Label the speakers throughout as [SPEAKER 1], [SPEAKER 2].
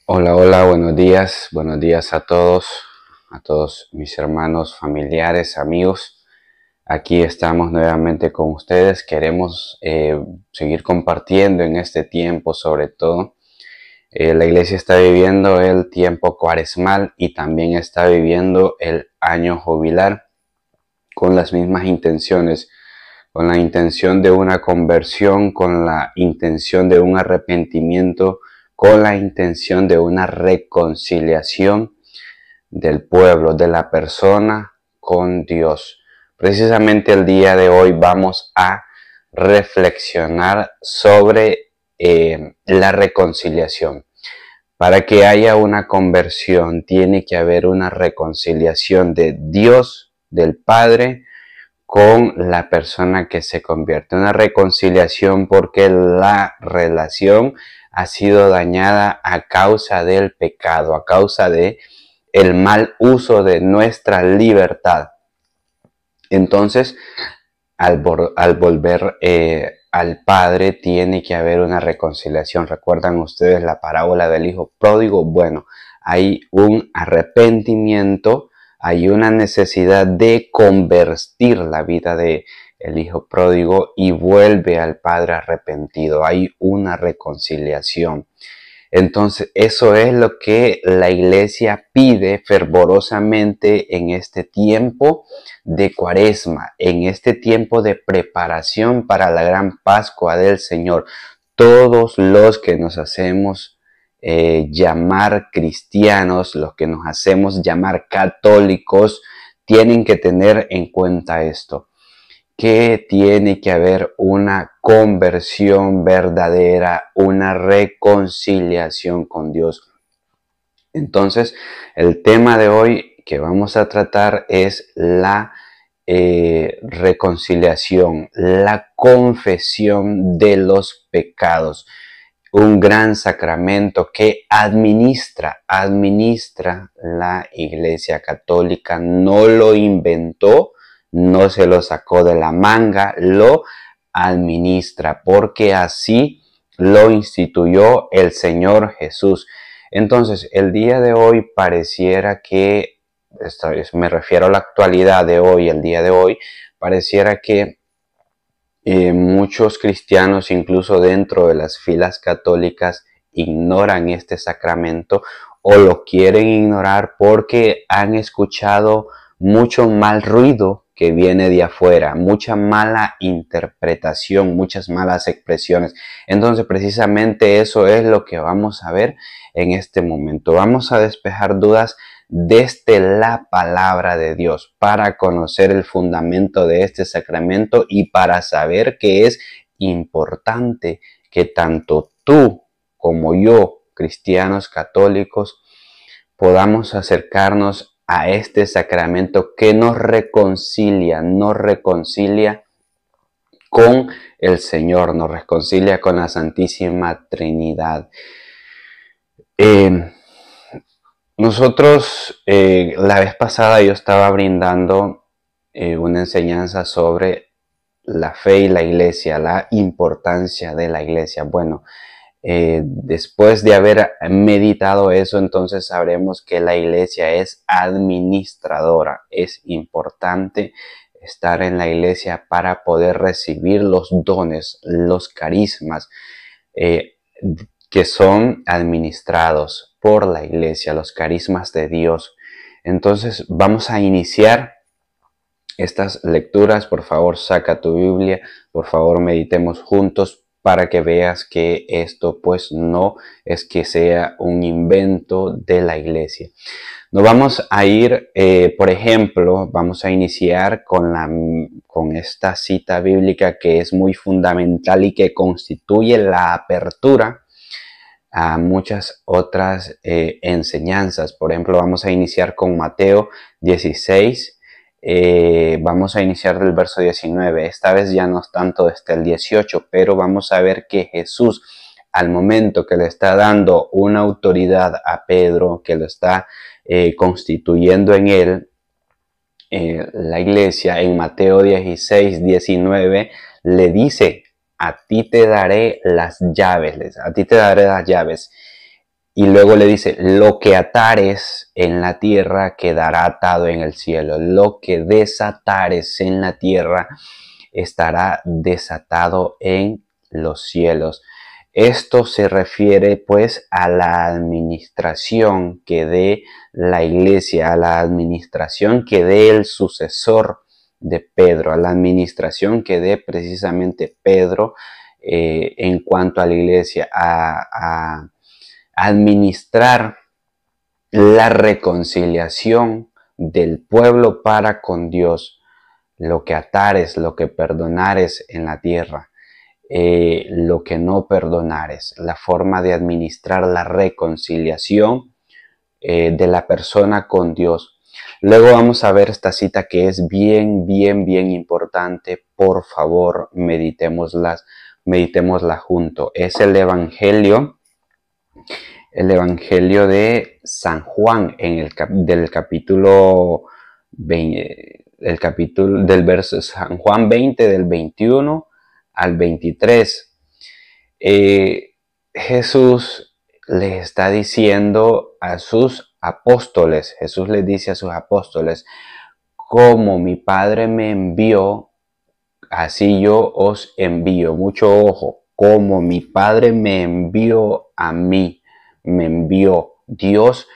[SPEAKER 1] Hola, hola, buenos días a todos mis hermanos, familiares, amigos. Aquí estamos nuevamente con ustedes. Queremos seguir compartiendo en este tiempo, sobre todo. La iglesia está viviendo el tiempo cuaresmal y también está viviendo el año jubilar con las mismas intenciones, con la intención de una conversión, con la intención de un arrepentimiento, con la intención de una reconciliación del pueblo, de la persona con Dios. Precisamente el día de hoy vamos a reflexionar sobre la reconciliación. Para que haya una conversión tiene que haber una reconciliación de Dios, del Padre, con la persona que se convierte. Una reconciliación porque la relación ha sido dañada a causa del pecado, a causa de el mal uso de nuestra libertad. Entonces, al volver al Padre, tiene que haber una reconciliación. ¿Recuerdan ustedes la parábola del hijo pródigo? Bueno, hay un arrepentimiento, hay una necesidad de convertir la vida de el hijo pródigo y vuelve al Padre arrepentido. Hay una reconciliación. Entonces, eso es lo que la iglesia pide fervorosamente en este tiempo de Cuaresma, en este tiempo de preparación para la gran Pascua del Señor. Todos los que nos hacemos llamar cristianos, los que nos hacemos llamar católicos, tienen que tener en cuenta esto, que tiene que haber una conversión verdadera, una reconciliación con Dios. Entonces, el tema de hoy que vamos a tratar es la reconciliación, la confesión de los pecados. Un gran sacramento que administra la Iglesia Católica, no lo inventó, no se lo sacó de la manga, lo administra, porque así lo instituyó el Señor Jesús. Entonces, el día de hoy pareciera que, me refiero a la actualidad de hoy, el día de hoy, pareciera que muchos cristianos, incluso dentro de las filas católicas, ignoran este sacramento o lo quieren ignorar porque han escuchado mucho mal ruido que viene de afuera, mucha mala interpretación, muchas malas expresiones. Entonces, precisamente eso es lo que vamos a ver en este momento. Vamos a despejar dudas desde la palabra de Dios para conocer el fundamento de este sacramento y para saber que es importante que tanto tú como yo, cristianos católicos, podamos acercarnos a este sacramento que nos reconcilia con el Señor, nos reconcilia con la Santísima Trinidad. Nosotros, la vez pasada yo estaba brindando una enseñanza sobre la fe y la iglesia, la importancia de la iglesia. Bueno, después de haber meditado eso, entonces sabremos que la iglesia es administradora. Es importante estar en la iglesia para poder recibir los dones, los carismas eh, que son administrados por la iglesia, los carismas de Dios. Entonces vamos a iniciar estas lecturas. Por favor, saca tu Biblia, por favor, meditemos juntos para que veas que esto pues no es que sea un invento de la iglesia. Nos vamos a ir, por ejemplo, vamos a iniciar con esta cita bíblica que es muy fundamental y que constituye la apertura a muchas otras enseñanzas. Por ejemplo, vamos a iniciar con Mateo 16, vamos a iniciar del verso 19. Esta vez ya no es tanto desde el 18, pero vamos a ver que Jesús, al momento que le está dando una autoridad a Pedro, que lo está constituyendo en él, la iglesia, en Mateo 16, 19, le dice: a ti te daré las llaves, a ti te daré las llaves. Y luego le dice, lo que atares en la tierra quedará atado en el cielo. Lo que desatares en la tierra estará desatado en los cielos. Esto se refiere pues a la administración que dé la iglesia, a la administración que dé el sucesor de Pedro, a la administración que dé precisamente Pedro en cuanto a la iglesia, a administrar la reconciliación del pueblo para con Dios, lo que atares, lo que perdonares en la tierra, lo que no perdonares, la forma de administrar la reconciliación de la persona con Dios. Luego vamos a ver esta cita que es bien importante. Por favor, meditémosla junto. Es el Evangelio de San Juan del capítulo 20, del verso San Juan 20 del 21 al 23. Jesús le está diciendo a sus apóstoles, Jesús les dice a sus apóstoles, como mi Padre me envió, así yo os envío. Mucho ojo, como mi Padre me envió a mí, me envió. Dios,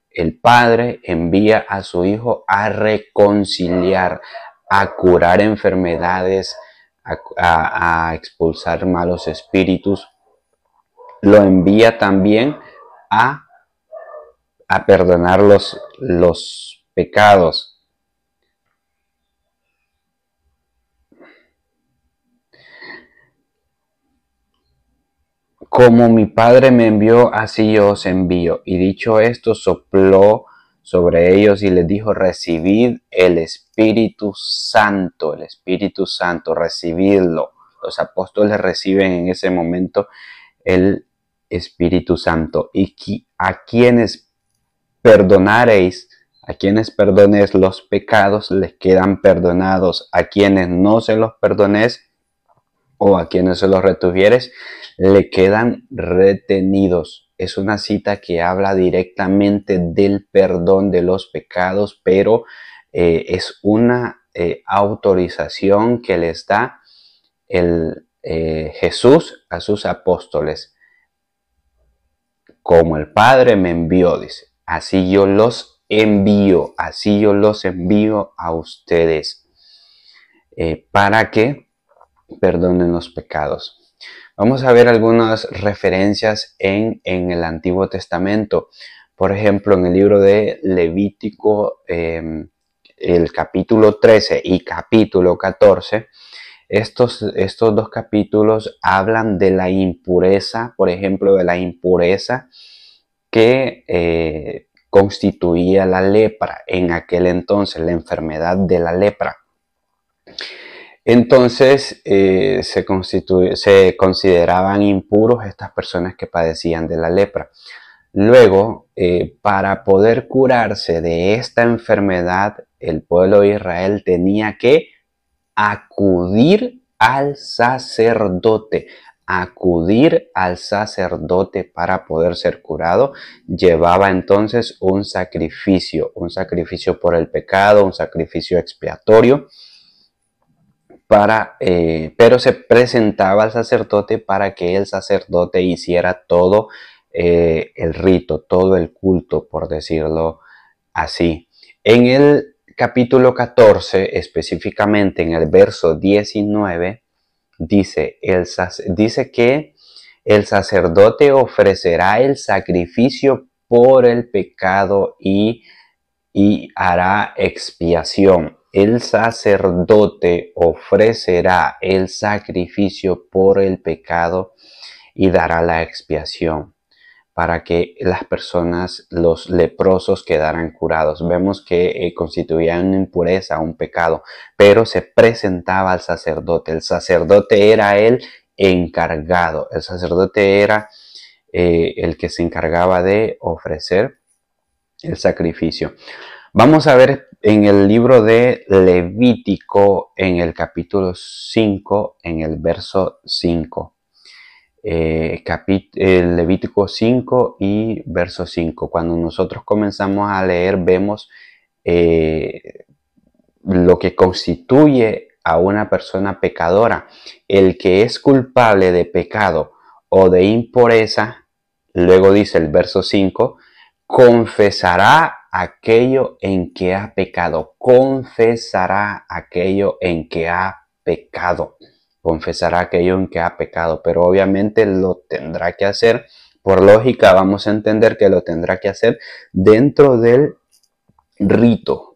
[SPEAKER 1] el Padre, envía a su Hijo a reconciliar, a curar enfermedades, a expulsar malos espíritus. Lo envía también a perdonar los pecados. Como mi Padre me envió, así yo os envío. Y dicho esto, sopló sobre ellos y les dijo, recibid el Espíritu Santo, recibidlo. Los apóstoles reciben en ese momento el Espíritu Santo. Y a quienes perdonaréis, a quienes perdonéis los pecados, les quedan perdonados. A quienes no se los perdonéis, o a quienes se los retuvieres, le quedan retenidos. Es una cita que habla directamente del perdón de los pecados, pero es una autorización que les da Jesús a sus apóstoles. Como el Padre me envió, dice, así yo los envío a ustedes para que perdonen los pecados. Vamos a ver algunas referencias en el Antiguo Testamento. Por ejemplo, en el libro de Levítico, el capítulo 13 y capítulo 14, estos dos capítulos hablan de la impureza, por ejemplo, de la impureza que constituía la lepra en aquel entonces, la enfermedad de la lepra. Entonces se consideraban impuros estas personas que padecían de la lepra. Luego, para poder curarse de esta enfermedad, el pueblo de Israel tenía que acudir al sacerdote. Para poder ser curado. Llevaba entonces un sacrificio por el pecado, un sacrificio expiatorio. Pero se presentaba al sacerdote para que el sacerdote hiciera todo el rito, todo el culto, por decirlo así. En el capítulo 14, específicamente en el verso 19, dice que el sacerdote ofrecerá el sacrificio por el pecado y hará expiación. El sacerdote ofrecerá el sacrificio por el pecado y dará la expiación para que las personas, los leprosos, quedaran curados. Vemos que constituían una impureza, un pecado, pero se presentaba al sacerdote. El sacerdote era el encargado. El sacerdote era el que se encargaba de ofrecer el sacrificio. Vamos a ver en el libro de Levítico, en el capítulo 5, en el verso 5. Levítico 5 y verso 5. Cuando nosotros comenzamos a leer, vemos lo que constituye a una persona pecadora. El que es culpable de pecado o de impureza, luego dice el verso 5, confesará aquello en que ha pecado. Confesará aquello en que ha pecado. Confesará aquello en que ha pecado. Pero obviamente lo tendrá que hacer. Por lógica vamos a entender que lo tendrá que hacer dentro del rito,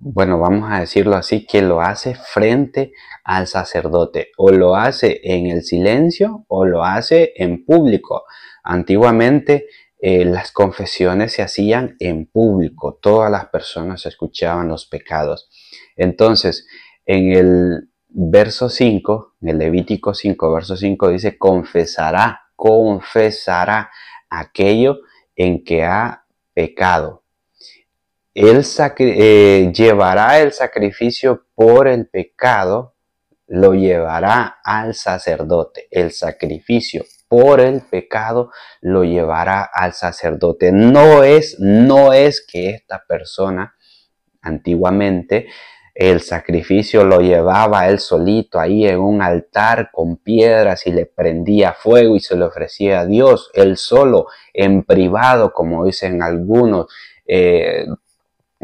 [SPEAKER 1] bueno, vamos a decirlo así, que lo hace frente al sacerdote, o lo hace en el silencio o lo hace en público. Antiguamente las confesiones se hacían en público, todas las personas escuchaban los pecados. Entonces, en el verso 5, en el Levítico 5, verso 5 dice, confesará aquello en que ha pecado. Él llevará el sacrificio por el pecado, lo llevará al sacerdote. El sacrificio por el pecado lo llevará al sacerdote. No es que esta persona antiguamente el sacrificio lo llevaba él solito ahí en un altar con piedras y le prendía fuego y se lo ofrecía a Dios, él solo, en privado, como dicen algunos.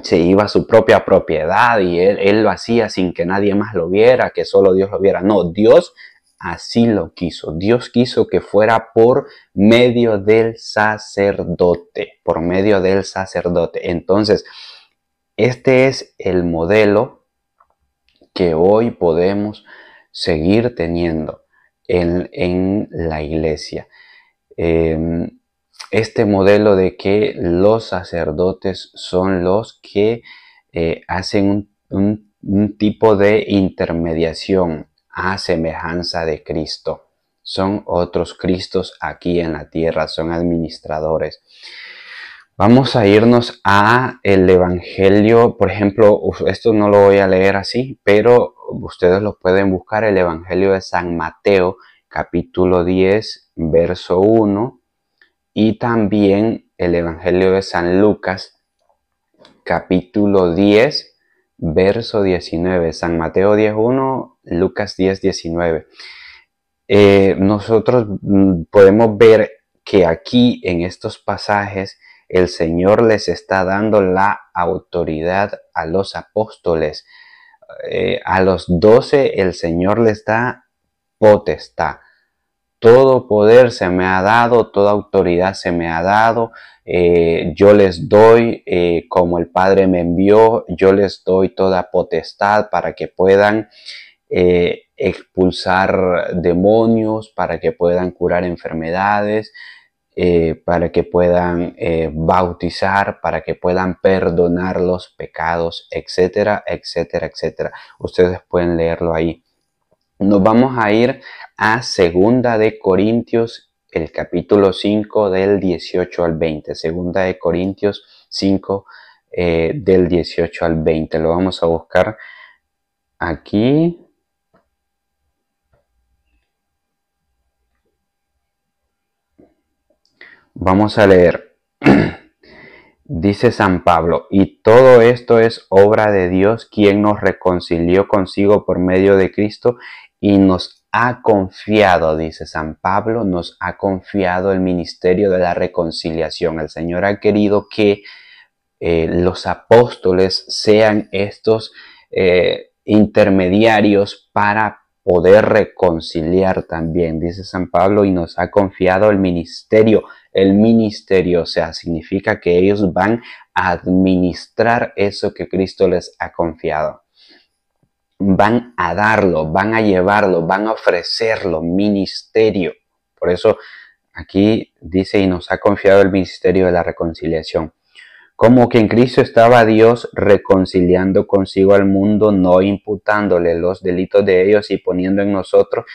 [SPEAKER 1] Se iba a su propia propiedad y él lo hacía sin que nadie más lo viera, que solo Dios lo viera. No, Dios así lo quiso. Dios quiso que fuera por medio del sacerdote, por medio del sacerdote. Entonces, este es el modelo que hoy podemos seguir teniendo en la iglesia. Este modelo de que los sacerdotes son los que hacen un tipo de intermediación a semejanza de Cristo. Son otros Cristos aquí en la tierra, son administradores. Vamos a irnos a el Evangelio, por ejemplo, esto no lo voy a leer así, pero ustedes lo pueden buscar, el Evangelio de San Mateo, capítulo 10, verso 1, y también el Evangelio de San Lucas, capítulo 10, verso 19. San Mateo 10, 1, Lucas 10, 19. Nosotros podemos ver que aquí en estos pasajes el Señor les está dando la autoridad a los apóstoles. A los 12 el Señor les da potestad. Todo poder se me ha dado, toda autoridad se me ha dado. Yo les doy, como el Padre me envió, yo les doy toda potestad para que puedan expulsar demonios, para que puedan curar enfermedades, para que puedan bautizar, para que puedan perdonar los pecados, etcétera, etcétera, etcétera. Ustedes pueden leerlo ahí. Nos vamos a ir a 2 de Corintios, el capítulo 5 del 18 al 20. 2 de Corintios 5 del 18 al 20. Lo vamos a buscar aquí. Vamos a leer. Dice San Pablo, y todo esto es obra de Dios, quien nos reconcilió consigo por medio de Cristo y nos ha confiado, dice San Pablo, nos ha confiado el ministerio de la reconciliación. El Señor ha querido que los apóstoles sean estos intermediarios para poder reconciliar también, dice San Pablo, y nos ha confiado el ministerio. El ministerio, o sea, significa que ellos van a administrar eso que Cristo les ha confiado. Van a darlo, van a llevarlo, van a ofrecerlo, ministerio. Por eso aquí dice, y nos ha confiado el ministerio de la reconciliación. Como que en Cristo estaba Dios reconciliando consigo al mundo, no imputándole los delitos de ellos y poniendo en nosotros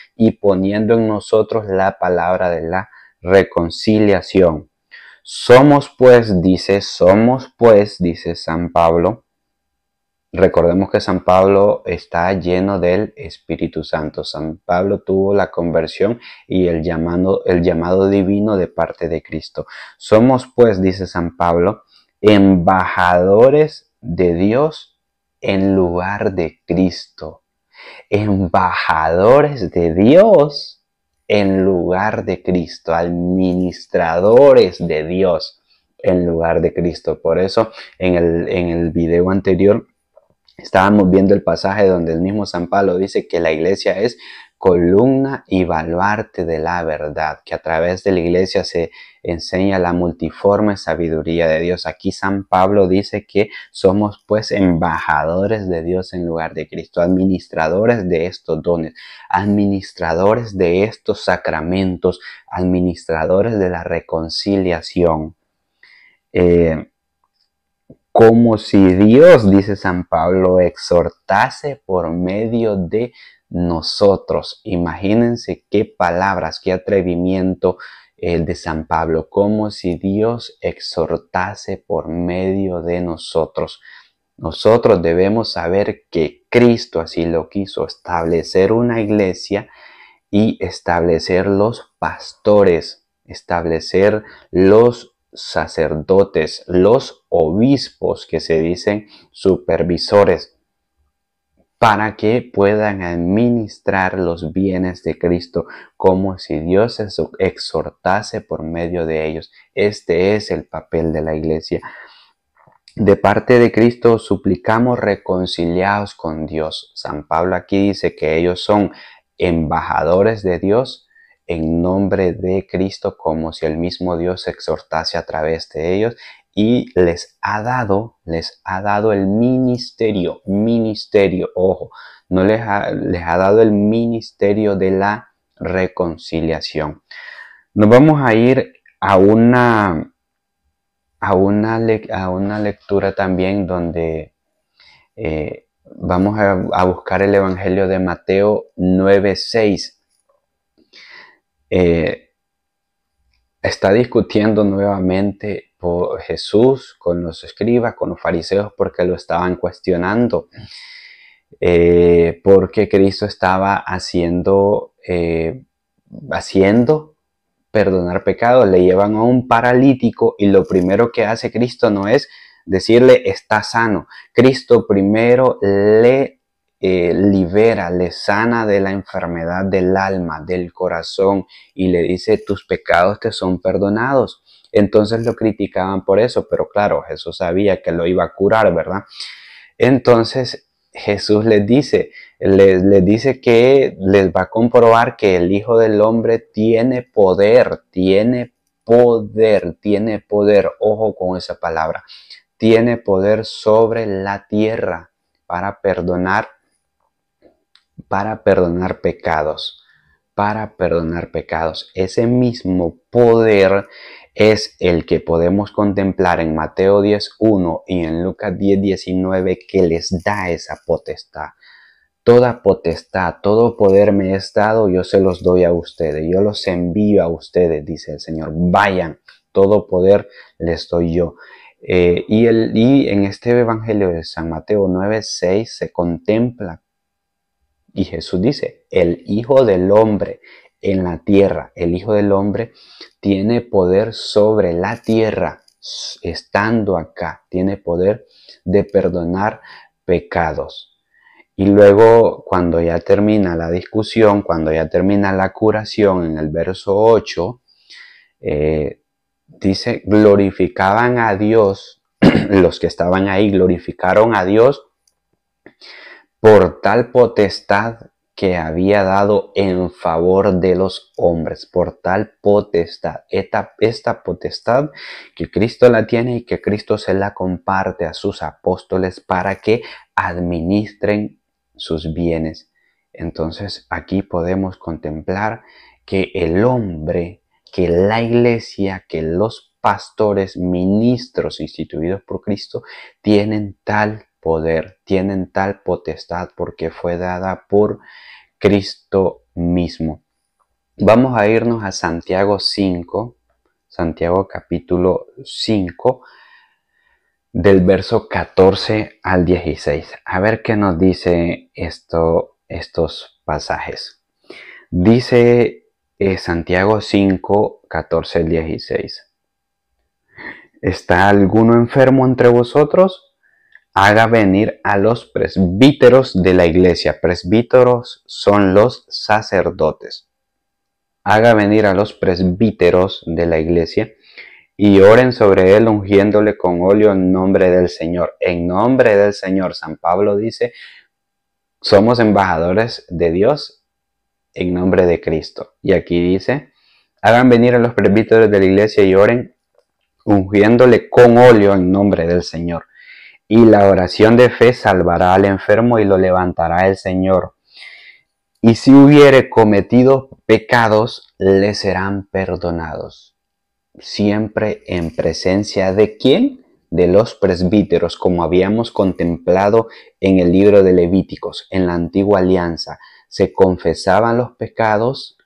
[SPEAKER 1] la palabra de la reconciliación. Somos pues, dice San Pablo, Recordemos que San Pablo está lleno del Espíritu Santo. San Pablo tuvo la conversión y el llamado divino de parte de Cristo. Somos pues, dice San Pablo, embajadores de Dios en lugar de Cristo. Embajadores de Dios en lugar de Cristo. Administradores de Dios en lugar de Cristo. Por eso en el video anterior estábamos viendo el pasaje donde el mismo San Pablo dice que la iglesia es columna y baluarte de la verdad, que a través de la iglesia se enseña la multiforme sabiduría de Dios. Aquí San Pablo dice que somos pues embajadores de Dios en lugar de Cristo, administradores de estos dones, administradores de estos sacramentos, administradores de la reconciliación. Como si Dios, dice San Pablo, exhortase por medio de nosotros. Imagínense qué palabras, qué atrevimiento el de San Pablo. Como si Dios exhortase por medio de nosotros. Nosotros debemos saber que Cristo así lo quiso, establecer una iglesia y establecer los pastores, establecer los sacerdotes, los obispos que se dicen supervisores, para que puedan administrar los bienes de Cristo como si Dios exhortase por medio de ellos. Este es el papel de la iglesia. De parte de Cristo suplicamos reconciliados con Dios. San Pablo aquí dice que ellos son embajadores de Dios en nombre de Cristo, como si el mismo Dios exhortase a través de ellos, y les ha dado el ministerio, ojo, no les ha dado el ministerio de la reconciliación. Nos vamos a ir a una lectura también donde vamos a buscar el Evangelio de Mateo 9:6. Está discutiendo nuevamente por Jesús con los escribas, con los fariseos, porque lo estaban cuestionando, porque Cristo estaba haciendo perdonar pecados. Le llevan a un paralítico y lo primero que hace Cristo no es decirle está sano. Cristo primero le libera, le sana de la enfermedad del alma, del corazón, y le dice tus pecados te son perdonados. Entonces lo criticaban por eso, pero claro, Jesús sabía que lo iba a curar, ¿verdad? Entonces Jesús les dice que les va a comprobar que el Hijo del Hombre tiene poder, ojo con esa palabra, tiene poder sobre la tierra para perdonar pecados, Ese mismo poder es el que podemos contemplar en Mateo 10:1 y en Lucas 10:19, que les da esa potestad. Toda potestad, todo poder me es dado, yo se los doy a ustedes, yo los envío a ustedes, dice el Señor. Vayan, todo poder les doy yo. Y en este Evangelio de San Mateo 9:6 se contempla, y Jesús dice, el Hijo del Hombre en la tierra, el Hijo del Hombre tiene poder sobre la tierra, estando acá, tiene poder de perdonar pecados. Y luego, cuando ya termina la discusión, cuando ya termina la curación, en el verso 8, dice, glorificaban a Dios, los que estaban ahí glorificaron a Dios por tal potestad que había dado en favor de los hombres, por tal potestad. Esta potestad que Cristo la tiene y que Cristo se la comparte a sus apóstoles para que administren sus bienes. Entonces aquí podemos contemplar que el hombre, que la iglesia, que los pastores, ministros instituidos por Cristo, tienen tal poder, tienen tal potestad porque fue dada por Cristo mismo. Vamos a irnos a Santiago 5, Santiago capítulo 5, del verso 14 al 16. A ver qué nos dice estos pasajes. Dice Santiago 5, 14 al 16. ¿Está alguno enfermo entre vosotros? Haga venir a los presbíteros de la iglesia. Presbíteros son los sacerdotes. Haga venir a los presbíteros de la iglesia y oren sobre él ungiéndole con óleo en nombre del Señor. En nombre del Señor, San Pablo dice, somos embajadores de Dios en nombre de Cristo. Y aquí dice, hagan venir a los presbíteros de la iglesia y oren ungiéndole con óleo en nombre del Señor. Y la oración de fe salvará al enfermo y lo levantará el Señor. Y si hubiere cometido pecados, le serán perdonados. Siempre en presencia de ¿quién? De los presbíteros, como habíamos contemplado en el libro de Levíticos, en la antigua alianza. Se confesaban los pecados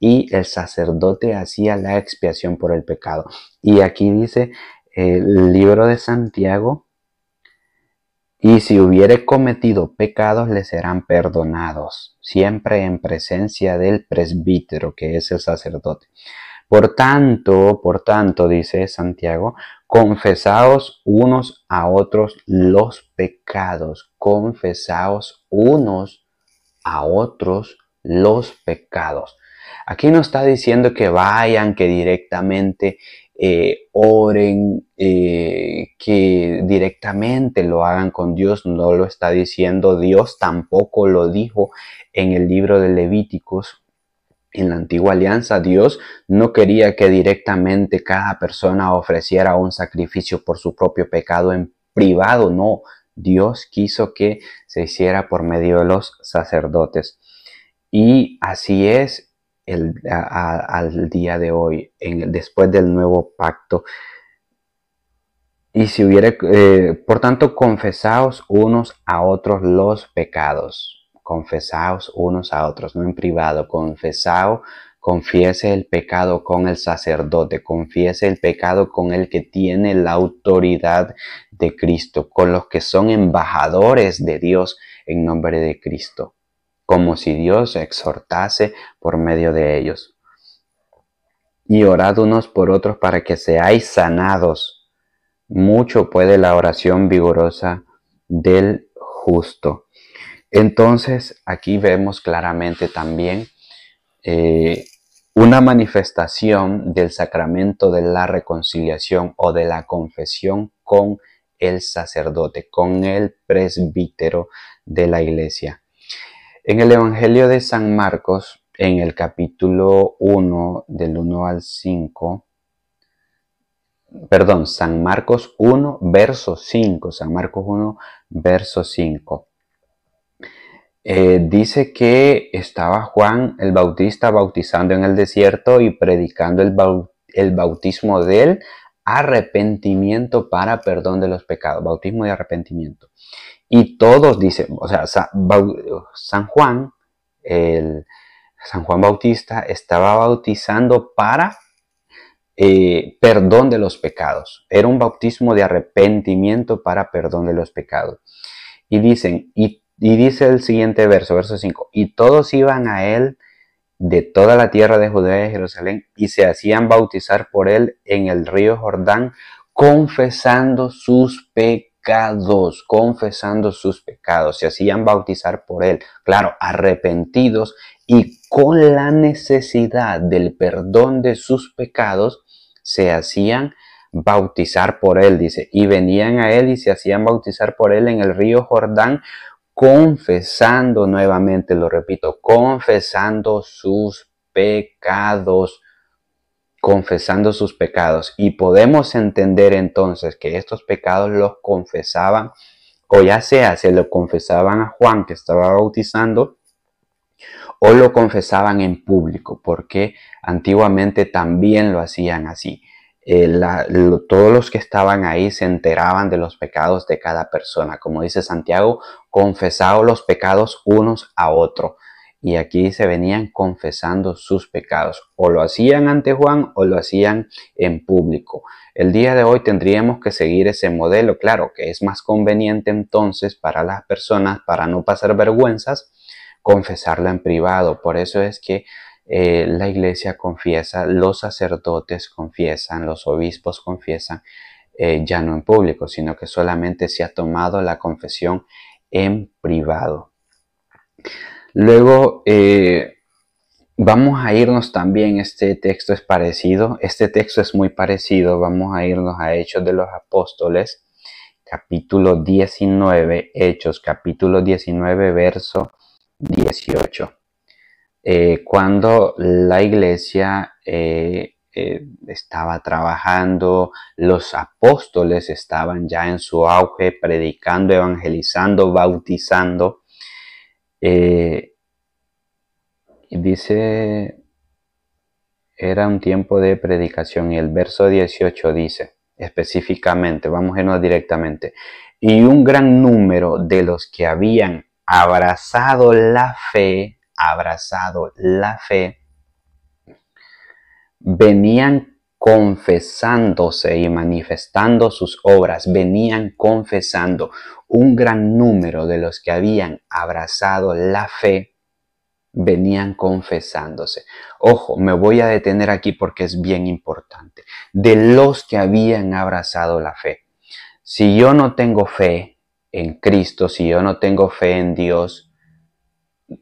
[SPEAKER 1] y el sacerdote hacía la expiación por el pecado. Y aquí dice el libro de Santiago, y si hubiere cometido pecados le serán perdonados, siempre en presencia del presbítero, que es el sacerdote. Por tanto, dice Santiago, confesaos unos a otros los pecados. Confesaos unos a otros los pecados. Aquí no está diciendo que vayan, que directamente oren, que directamente lo hagan con Dios. No lo está diciendo. Dios tampoco lo dijo en el libro de Levíticos. En la antigua alianza, Dios no quería que directamente cada persona ofreciera un sacrificio por su propio pecado en privado. No, Dios quiso que se hiciera por medio de los sacerdotes. Y así es al día de hoy, después del nuevo pacto. Y si hubiere, por tanto, confesaos unos a otros los pecados. Confesaos unos a otros, no en privado. Confiese el pecado con el sacerdote. Confiese el pecado con el que tiene la autoridad de Cristo, con los que son embajadores de Dios en nombre de Cristo, como si Dios exhortase por medio de ellos. Y orad unos por otros para que seáis sanados. Mucho puede la oración vigorosa del justo. Entonces, aquí vemos claramente también una manifestación del sacramento de la reconciliación o de la confesión con el sacerdote, con el presbítero de la iglesia. En el Evangelio de San Marcos, en el capítulo 1, del 1 al 5, San Marcos 1, verso 5, San Marcos 1, verso 5. Dice que estaba Juan el Bautista bautizando en el desierto y predicando el bautismo del arrepentimiento para perdón de los pecados, bautismo de arrepentimiento. Y todos dicen, o sea, San Juan Bautista estaba bautizando para perdón de los pecados. Era un bautismo de arrepentimiento para perdón de los pecados. Y dicen, y dice el siguiente verso 5, y todos iban a él de toda la tierra de Judea y de Jerusalén y se hacían bautizar por él en el río Jordán, confesando sus pecados, se hacían bautizar por él, claro, arrepentidos y con la necesidad del perdón de sus pecados, se hacían bautizar por él, dice, y venían a él y se hacían bautizar por él en el río Jordán, confesando, nuevamente lo repito, confesando sus pecados. Y podemos entender entonces que estos pecados los confesaban, o ya sea se lo confesaban a Juan que estaba bautizando, o lo confesaban en público, porque antiguamente también lo hacían así. Todos los que estaban ahí se enteraban de los pecados de cada persona. Como dice Santiago, confesaos los pecados unos a otros. Y aquí se venían confesando sus pecados. O lo hacían ante Juan o lo hacían en público. El día de hoy tendríamos que seguir ese modelo. Claro que es más conveniente entonces para las personas, para no pasar vergüenzas, confesarla en privado. Por eso es que la iglesia confiesa, los sacerdotes confiesan, los obispos confiesan, ya no en público, sino que solamente se ha tomado la confesión en privado. Luego vamos a irnos también, este texto es parecido, este texto es muy parecido, vamos a irnos a Hechos de los Apóstoles, capítulo 19, Hechos, capítulo 19, verso 18. Cuando la iglesia estaba trabajando, los apóstoles estaban ya en su auge, predicando, evangelizando, bautizando. Y dice, era un tiempo de predicación y el verso 18 dice específicamente, vamos a irnos directamente, y un gran número de los que habían abrazado la fe, venían confesándose y manifestando sus obras, venían confesando. Un gran número de los que habían abrazado la fe venían confesándose. Ojo, me voy a detener aquí porque es bien importante. De los que habían abrazado la fe. Si yo no tengo fe en Cristo, si yo no tengo fe en Dios,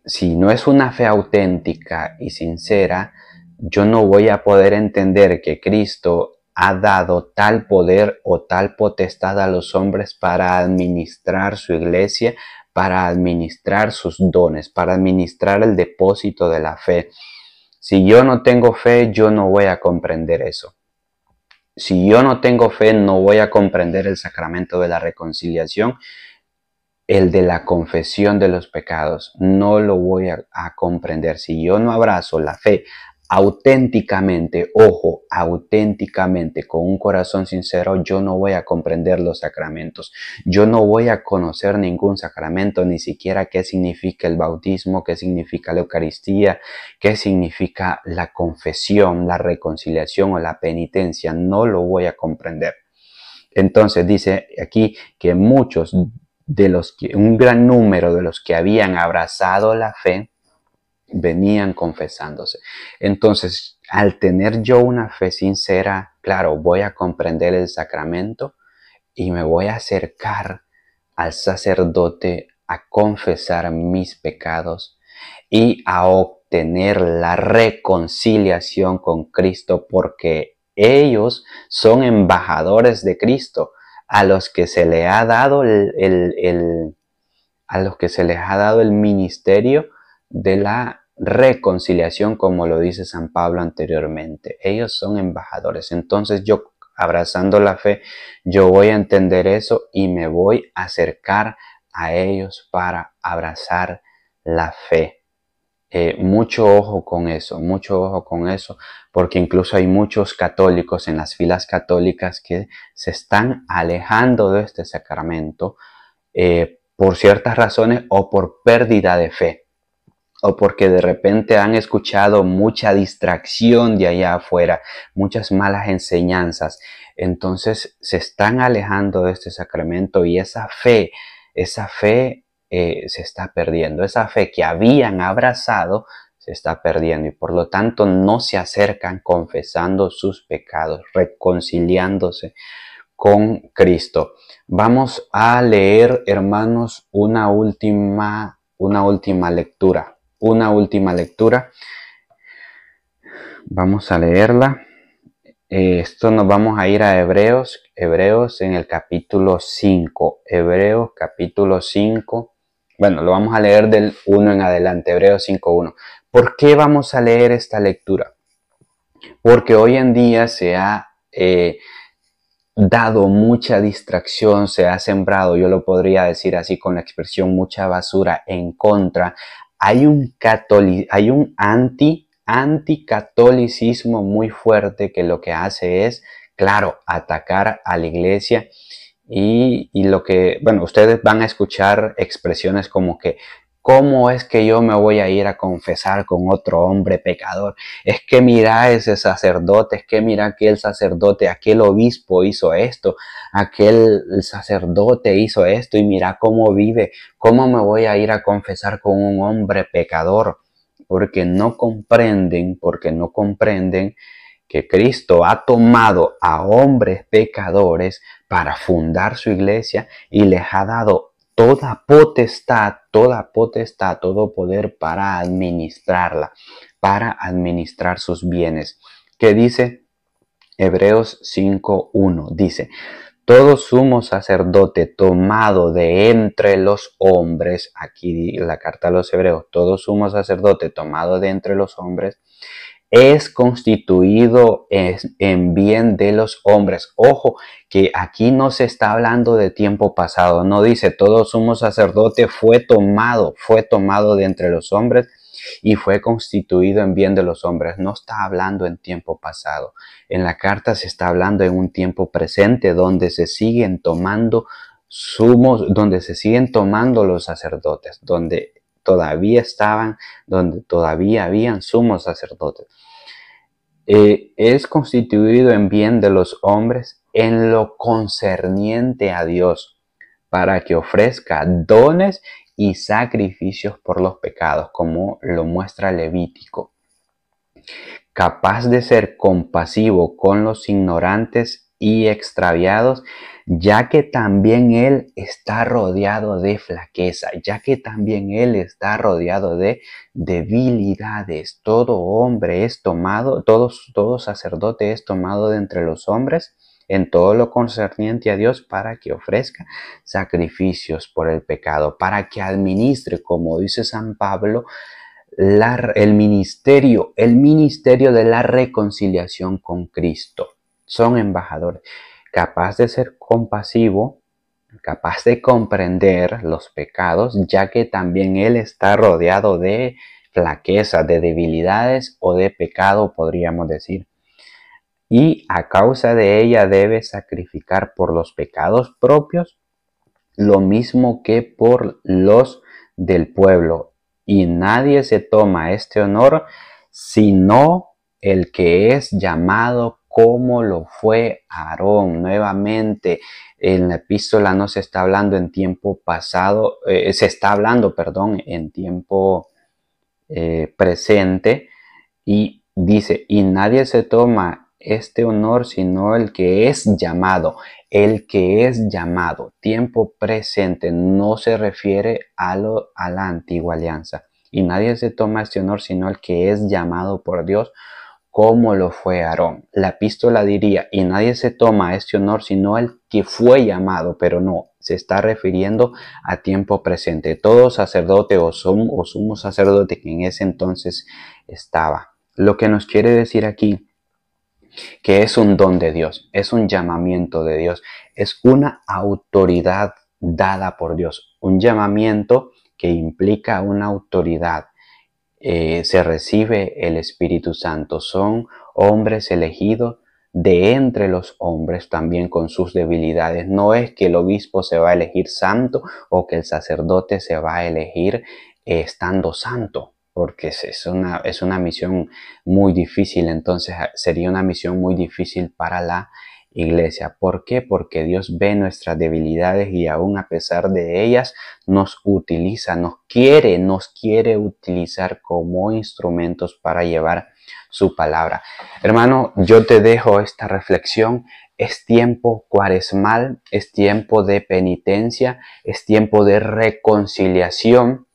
[SPEAKER 1] si no es una fe auténtica y sincera, yo no voy a poder entender que Cristo ha dado tal poder o tal potestad a los hombres para administrar su iglesia, para administrar sus dones, para administrar el depósito de la fe. Si yo no tengo fe, yo no voy a comprender eso. Si yo no tengo fe, no voy a comprender el sacramento de la reconciliación, el de la confesión de los pecados. No lo voy a comprender. Si yo no abrazo la fe auténticamente, ojo, auténticamente, con un corazón sincero, yo no voy a comprender los sacramentos. Yo no voy a conocer ningún sacramento, ni siquiera qué significa el bautismo, qué significa la Eucaristía, qué significa la confesión, la reconciliación o la penitencia. No lo voy a comprender. Entonces dice aquí que un gran número de los que habían abrazado la fe venían confesándose. Entonces, al tener yo una fe sincera, claro, voy a comprender el sacramento y me voy a acercar al sacerdote a confesar mis pecados y a obtener la reconciliación con Cristo, porque ellos son embajadores de Cristo, a los que se le ha dado a los que se les ha dado el ministerio de la reconciliación, como lo dice San Pablo anteriormente. Ellos son embajadores. Entonces yo, abrazando la fe, yo voy a entender eso y me voy a acercar a ellos para abrazar la fe. Mucho ojo con eso, porque incluso hay muchos católicos en las filas católicas que se están alejando de este sacramento por ciertas razones o por pérdida de fe, o porque de repente han escuchado mucha distracción de allá afuera, muchas malas enseñanzas. Entonces se están alejando de este sacramento y esa fe se está perdiendo. Esa fe que habían abrazado se está perdiendo y por lo tanto no se acercan confesando sus pecados, reconciliándose con Cristo. Vamos a leer, hermanos, una última lectura. Vamos a leerla. Esto nos vamos a ir a Hebreos en el capítulo 5. Hebreos capítulo 5. Bueno, lo vamos a leer del 1 en adelante, Hebreos 5.1. ¿Por qué vamos a leer esta lectura? Porque hoy en día se ha dado mucha distracción, se ha sembrado, yo lo podría decir así con la expresión, mucha basura en contra. Hay un anticatolicismo muy fuerte que lo que hace es, claro, atacar a la iglesia y lo que, bueno, ustedes van a escuchar expresiones como que ¿Cómo es que yo me voy a ir a confesar con otro hombre pecador? Es que mira ese sacerdote, es que mira aquel sacerdote, aquel obispo hizo esto, aquel sacerdote hizo esto y mira cómo vive. ¿Cómo me voy a ir a confesar con un hombre pecador? Porque no comprenden que Cristo ha tomado a hombres pecadores para fundar su iglesia y les ha dado toda potestad, todo poder para administrarla, para administrar sus bienes. ¿Qué dice Hebreos 5:1? Dice: todo sumo sacerdote tomado de entre los hombres, aquí la carta a los Hebreos, todo sumo sacerdote tomado de entre los hombres, es constituido en bien de los hombres. Ojo, que aquí no se está hablando de tiempo pasado, no dice todo sumo sacerdote fue tomado de entre los hombres y fue constituido en bien de los hombres. No está hablando en tiempo pasado. En la carta se está hablando en un tiempo presente donde se siguen tomando donde se siguen tomando los sacerdotes, donde todavía habían sumos sacerdotes. Es constituido en bien de los hombres en lo concerniente a Dios, para que ofrezca dones y sacrificios por los pecados, como lo muestra Levítico, capaz de ser compasivo con los ignorantes y extraviados, ya que también Él está rodeado de flaqueza, ya que también Él está rodeado de debilidades. Todo hombre es tomado, todo sacerdote es tomado de entre los hombres en todo lo concerniente a Dios para que ofrezca sacrificios por el pecado, para que administre, como dice San Pablo, el ministerio de la reconciliación con Cristo. Son embajadores, capaz de ser compasivo, capaz de comprender los pecados, ya que también Él está rodeado de flaqueza, de debilidades o de pecado, podríamos decir. Y a causa de ella debe sacrificar por los pecados propios, lo mismo que por los del pueblo. Y nadie se toma este honor sino el que es llamado, como lo fue Aarón. Nuevamente, en la epístola no se está hablando en tiempo pasado, se está hablando, perdón, en tiempo presente, y dice: y nadie se toma este honor sino el que es llamado. El que es llamado, tiempo presente, no se refiere a la antigua alianza. Y nadie se toma este honor sino el que es llamado por Dios, como lo fue Aarón. La epístola diría: y nadie se toma este honor sino el que fue llamado, pero no, se está refiriendo a tiempo presente. Todo sacerdote o sumo sacerdote que en ese entonces estaba. Lo que nos quiere decir aquí, que es un don de Dios, es un llamamiento de Dios, es una autoridad dada por Dios, un llamamiento que implica una autoridad. Se recibe el Espíritu Santo, son hombres elegidos de entre los hombres, también con sus debilidades. No es que el obispo se va a elegir santo o que el sacerdote se va a elegir estando santo, porque es una misión muy difícil. Entonces sería una misión muy difícil para la iglesia. ¿Por qué? Porque Dios ve nuestras debilidades y aún a pesar de ellas nos utiliza, nos quiere utilizar como instrumentos para llevar su palabra. Hermano, yo te dejo esta reflexión. Es tiempo cuaresmal, es tiempo de penitencia, es tiempo de reconciliación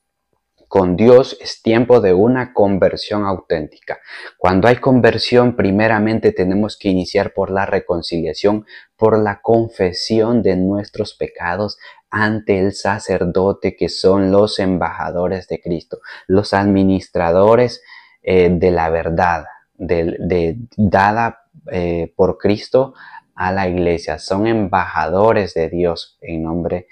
[SPEAKER 1] con Dios, es tiempo de una conversión auténtica. Cuando hay conversión, primeramente tenemos que iniciar por la reconciliación, por la confesión de nuestros pecados ante el sacerdote, que son los embajadores de Cristo, los administradores de la verdad dada por Cristo a la iglesia. Son embajadores de Dios en nombre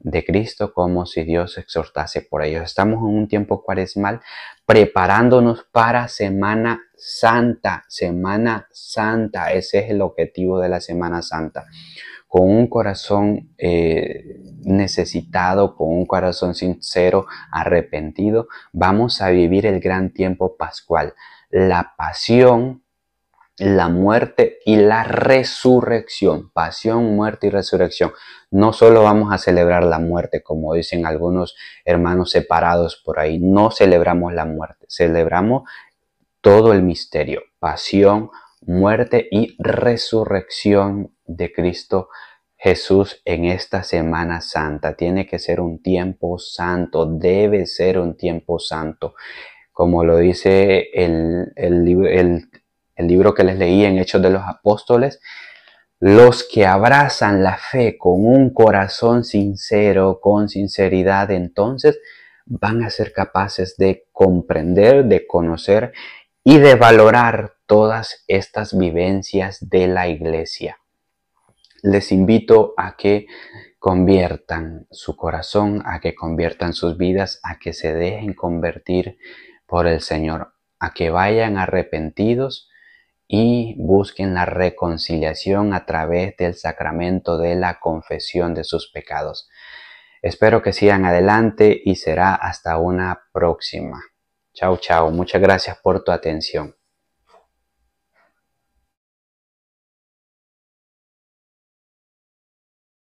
[SPEAKER 1] de Cristo, como si Dios exhortase por ellos. Estamos en un tiempo cuaresmal preparándonos para Semana Santa. Semana Santa, ese es el objetivo de la Semana Santa. con un corazón necesitado, con un corazón sincero, arrepentido, vamos a vivir el gran tiempo pascual, la pasión, la muerte y la resurrección. Pasión, muerte y resurrección. No solo vamos a celebrar la muerte, como dicen algunos hermanos separados por ahí, no celebramos la muerte, celebramos todo el misterio, pasión, muerte y resurrección de Cristo Jesús en esta Semana Santa. Tiene que ser un tiempo santo, debe ser un tiempo santo. Como lo dice el libro que les leí en Hechos de los Apóstoles, los que abrazan la fe con un corazón sincero, con sinceridad, entonces van a ser capaces de comprender, de conocer y de valorar todas estas vivencias de la iglesia. Les invito a que conviertan su corazón, a que conviertan sus vidas, a que se dejen convertir por el Señor, a que vayan arrepentidos y busquen la reconciliación a través del sacramento de la confesión de sus pecados. Espero que sigan adelante y será hasta una próxima. Chao, chao. Muchas gracias por tu atención.